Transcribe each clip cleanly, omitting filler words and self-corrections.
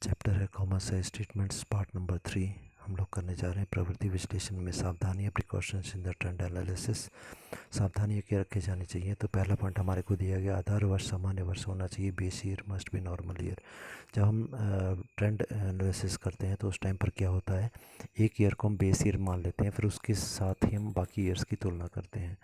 Chapter है common size statements part number 3। हम लोग करने जा रहे हैं प्रवृत्ति विश्लेषण में सावधानियाँ, precautions in the trend analysis. सावधानियाँ क्या रखे जानी चाहिए। तो पहला पॉइंट हमारे को दिया गया, आधार वर्ष सामान्य वर्ष होना चाहिए, base year must be normal year. जब हम ट्रेंड एनालिसिस करते हैं तो उस टाइम पर क्या होता है, एक ईयर को हम बेस ईयर मान लेते हैं, फिर उसके साथ ही हम बाकी ईयर्स की तुलना करते हैं।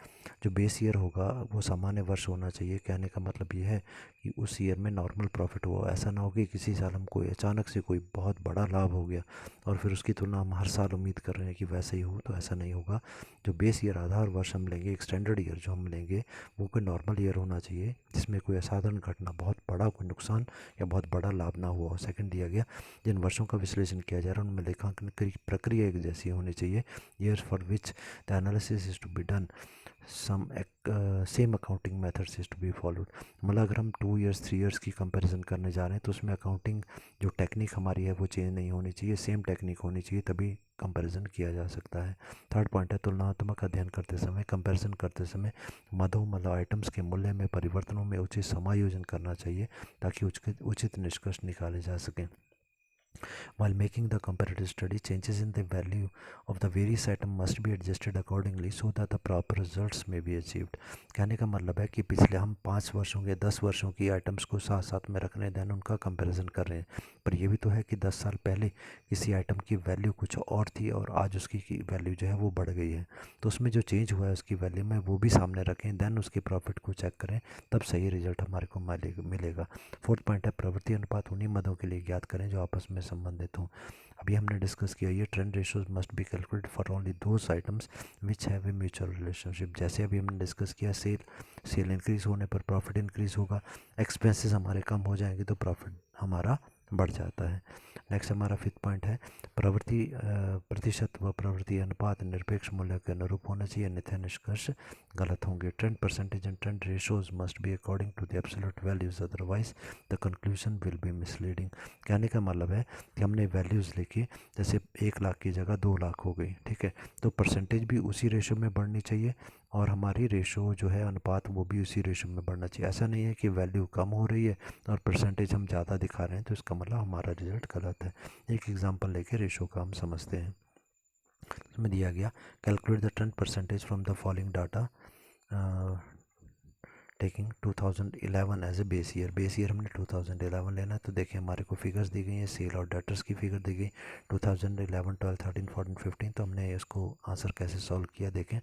जो बेस ईयर होगा वो सामान्य वर्ष होना चाहिए। कहने का मतलब ये है कि उस ईयर में नॉर्मल प्रॉफिट हुआ। ऐसा ना हो कि किसी साल हम कोई अचानक से कोई बहुत बड़ा लाभ हो गया और फिर उसकी तुलना हम हर साल उम्मीद कर रहे हैं कि वैसे ही हो, तो ऐसा नहीं होगा। जो बेस ईयर आधार वर्ष हम लेंगे, एक स्टैंडर्ड ईयर जो हम लेंगे, वो कोई नॉर्मल ईयर होना चाहिए जिसमें कोई असाधारण घटना, बहुत बड़ा कोई नुकसान या बहुत बड़ा लाभ ना हुआ। और सेकंड दिया गया, जिन वर्षों का विश्लेषण किया जा रहा है उनमें लेखांकन की प्रक्रिया एक जैसी होनी चाहिए। Years for which the analysis is to be done, some same accounting methods is to be followed. मतलब अगर हम 2 ईयर्स 3 ईयर्स की कंपैरिजन करने जा रहे हैं तो उसमें अकाउंटिंग जो टेक्निक हमारी है वो चेंज नहीं होनी चाहिए, सेम टेक्निक होनी चाहिए, तभी कंपैरिजन किया जा सकता है। थर्ड पॉइंट है तुलनात्मक अध्ययन करते समय, कंपैरिजन करते समय मदों मतलब आइटम्स के मूल्य में परिवर्तनों में उचित समायोजन करना चाहिए ताकि उचित निष्कर्ष निकाले जा सकें। While making the comparative study, changes in the value of the various item must be adjusted accordingly so that the proper results may be achieved. कहने का मतलब है कि पिछले हम 5 वर्षों के 10 वर्षों की आइटम्स को साथ साथ में रख रहे हैं, देन उनका कंपैरिजन कर रहे हैं। पर ये भी तो है कि 10 साल पहले किसी आइटम की वैल्यू कुछ और थी और आज उसकी वैल्यू जो है वो बढ़ गई है, तो उसमें जो चेंज हुआ है उसकी वैल्यू में वो भी सामने रखें, देन उसके प्रॉफिट को चेक करें, तब सही रिजल्ट हमारे को मिलेगा। फोर्थ पॉइंट है प्रवृत्ति अनुपात उन्हीं मदों के लिए ज्ञात करें जो आपस में संबंधित हों। अभी हमने डिस्कस किया, ये trend ratios must be calculated for only those items which have a mutual relationship. जैसे अभी हमने डिस्कस किया, सेल इंक्रीज होने पर प्रॉफिट इंक्रीज होगा, एक्सपेंसेस हमारे कम हो जाएंगे तो प्रॉफिट हमारा बढ़ जाता है। नेक्स्ट हमारा फिफ्थ पॉइंट है प्रवृत्ति प्रतिशत व प्रवृत्ति अनुपात निरपेक्ष मूल्य के अनुरूप होना चाहिए, अन्यथा निष्कर्ष गलत होंगे। Trend percentage and trend ratios must be according to the absolute values, otherwise the conclusion will be misleading. कहने का मतलब है कि हमने वैल्यूज़ लिखी, जैसे 1 लाख की जगह 2 लाख हो गई, ठीक है, तो परसेंटेज भी उसी रेशो में बढ़नी चाहिए और हमारी रेशो जो है अनुपात वो भी उसी रेशो में बढ़ना चाहिए। ऐसा नहीं है कि वैल्यू कम हो रही है और परसेंटेज हम ज़्यादा दिखा रहे हैं तो इसका मतलब हमारा रिजल्ट गलत है। एक एग्जांपल लेके रेशो का हम समझते हैं। इसमें दिया गया, calculate the trend percentage from the following data taking 2011 as a base year. Base year हमने 2011 लेना है, तो देखिए हमारे को फिगर्स दी गई हैं, सेल और डेटर्स की फिगर दी गई 2011, 12, 13, 14, 15। तो हमने इसको आंसर कैसे सॉल्व किया देखें।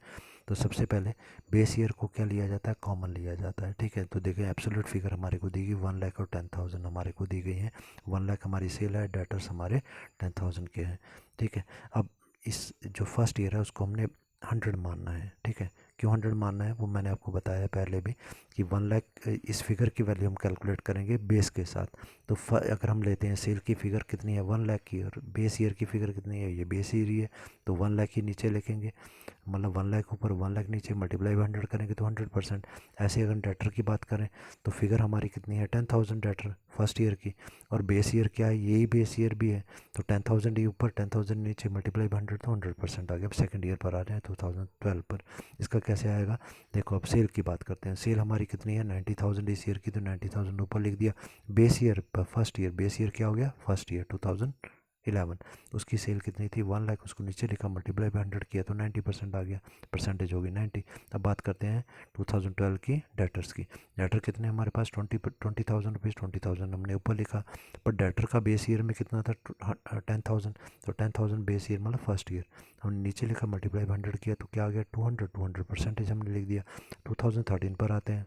तो सबसे पहले बेस ईयर को क्या लिया जाता है, कॉमन लिया जाता है, ठीक है। तो देखें एब्सोल्यूट फिगर हमारे को दी गई 1 लाख और 10,000 हमारे को दी गई हैं। 1 लाख हमारी सेल है, डेटर्स हमारे 10,000 के हैं, ठीक है। अब इस जो फर्स्ट ईयर है उसको हमने 100 मानना है, ठीक है। क्यों 100 मानना है वो मैंने आपको बताया पहले भी कि 1 लाख इस फिगर की वैल्यू हम कैलकुलेट करेंगे बेस के साथ। तो अगर हम लेते हैं सेल की फिगर कितनी है 1 लाख की और बेस ईयर की फिगर कितनी है, ये बेस ईयर ही है, तो 1 लाख ही नीचे लिखेंगे, मतलब 1 लाख ऊपर 1 लाख नीचे, मल्टीप्लाई 100 करेंगे तो 100%। ऐसे अगर डेटर की बात करें तो फिगर हमारी कितनी है 10,000 डेटर फर्स्ट ईयर की, और बेस ईयर क्या है, यही बेस ईयर भी है, तो 10,000 ही ऊपर 10,000 नीचे, मल्टीप्लाई 100 तो 100% आ गया। अब सेकंड ईयर पर आ रहे हैं 2012 पर, इसका कैसे आएगा देखो। अब सेल की बात करते हैं, सेल हमारी कितनी है 90,000 इस ईयर की, तो 90,000 ऊपर लिख दिया। Base year first year, base year क्या हो गया फर्स्ट ईयर 2011, उसकी सेल कितनी थी 1 लाख, उसको नीचे लिखा, मल्टीप्लाई बाई 100 किया तो 90% आ गया, परसेंटेज होगी 90। अब बात करते हैं 2012 की डेटर्स की। डेटर कितने हमारे पास 20,000 रुपीज़, 20,000 हमने ऊपर लिखा, पर डेटर का बेस ईयर में कितना था 10,000, तो 10,000 बेस ईयर मतलब फर्स्ट ईयर, हमने नीचे लिखा, मल्टीप्लाई 100 किया तो क्या आ गया 200 परसेंटेज हमने लिख दिया। 2013 पर आते हैं,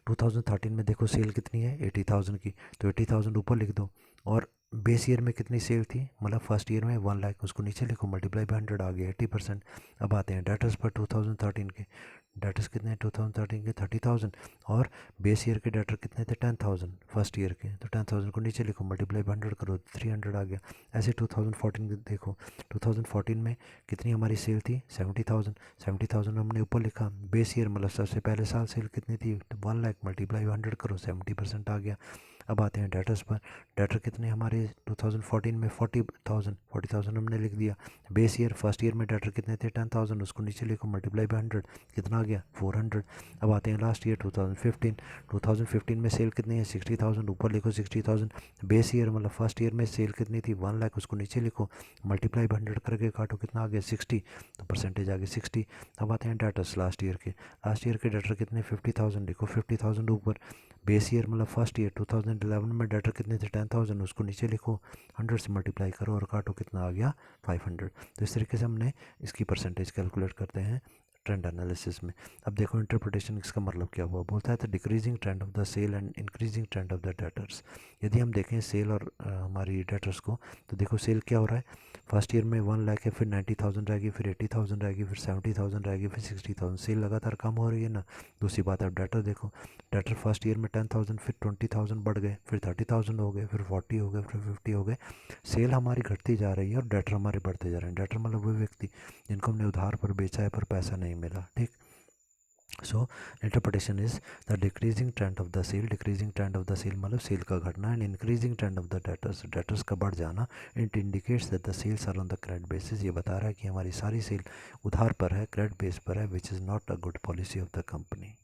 2013 में देखो सेल कितनी है 80,000 की, तो 80,000 ऊपर लिख दो, और बेस ईयर में कितनी सेल थी, मतलब फर्स्ट ईयर में 1 लाख, उसको नीचे लिखो, मल्टीप्लाई बाई 100 आ गया 80%। अब आते हैं डेटर्स पर 2013 के, डेटर्स कितने हैं 2013 के 30,000, और बेस ईयर के डेटर कितने थे 10,000 फर्स्ट ईयर के, तो 10,000 को नीचे लिखो, मल्टीप्लाई बाई 100 करो 300 आ गया। ऐसे 2014 के देखो, 2014 में कितनी हमारी सेल थी 70,000, 70,000 हमने ऊपर लिखा, बेस ईयर मतलब सबसे पहले साल सेल कितनी थी 1 लाख, मल्टीप्लाई 100 करो 70% आ गया। अब आते हैं डेटर्स पर। डेटर कितने हमारे 2014 में 40,000 हमने लिख दिया। बेस ईयर फर्स्ट ईयर में डेटर कितने थे 10,000, उसको नीचे लिखो मल्टीप्लाई बाई 100, कितना आ गया 400। अब आते हैं लास्ट ईयर 2015 में सेल कितनी है 60,000, ऊपर लिखो 60,000। बेस ईयर मतलब फर्स्ट ईयर में सेल कितनी थी 1 लाख, उसको नीचे लिखो मल्टीप्लाई बाई 100 करके काटो, कितना आ गया 60, तो परसेंटेज आ गया 60। अब आते हैं डेटर्स लास्ट ईयर के डेटर कितने 50,000, लिखो 50,000 ऊपर। बेस ईयर मतलब फर्स्ट ईयर 2011 में डेटर कितने थे 10,000, उसको नीचे लिखो 100 से मल्टीप्लाई करो और काटो, कितना आ गया 500। तो इस तरीके से हमने इसकी परसेंटेज कैलकुलेट करते हैं ट्रेंड एनालिसिस में। अब देखो इंटरप्रिटेशन इसका मतलब क्या हुआ, बोलता है the decreasing trend of the sale and increasing trend of the debtors. यदि हम देखें सेल और हमारी डेटर्स को, तो देखो सेल क्या हो रहा है, फर्स्ट ईयर में 1 लाख है, फिर 90,000 रहेगी, फिर 80,000 रहेगी, फिर 70,000 रहेगी, फिर 60,000, सेल लगातार कम हो रही है ना। दूसरी बात अब डेटर देखो, डेटर फर्स्ट ईयर में 10,000, फिर 20,000 बढ़ गए, फिर 30,000 हो गए, फिर 40 हो गए, फिर 50 हो गए। सेल हमारी घटती जा रही है और डेटर हमारे बढ़ते जा रहे हैं। डेटर मतलब वो व्यक्ति जिनको हमने उधार पर बेचा है पर पैसा नहीं मिला, ठीक। So interpretation is the decreasing trend of the sale, decreasing trend of the sale मतलब सेल का घटना, and increasing trend of the debtors, debtors का बढ़ जाना। It indicates that the sales are on the credit basis, ये बता रहा है कि हमारी सारी सेल उधार पर है, क्रेडिट बेस पर है, which is not a good policy of the company.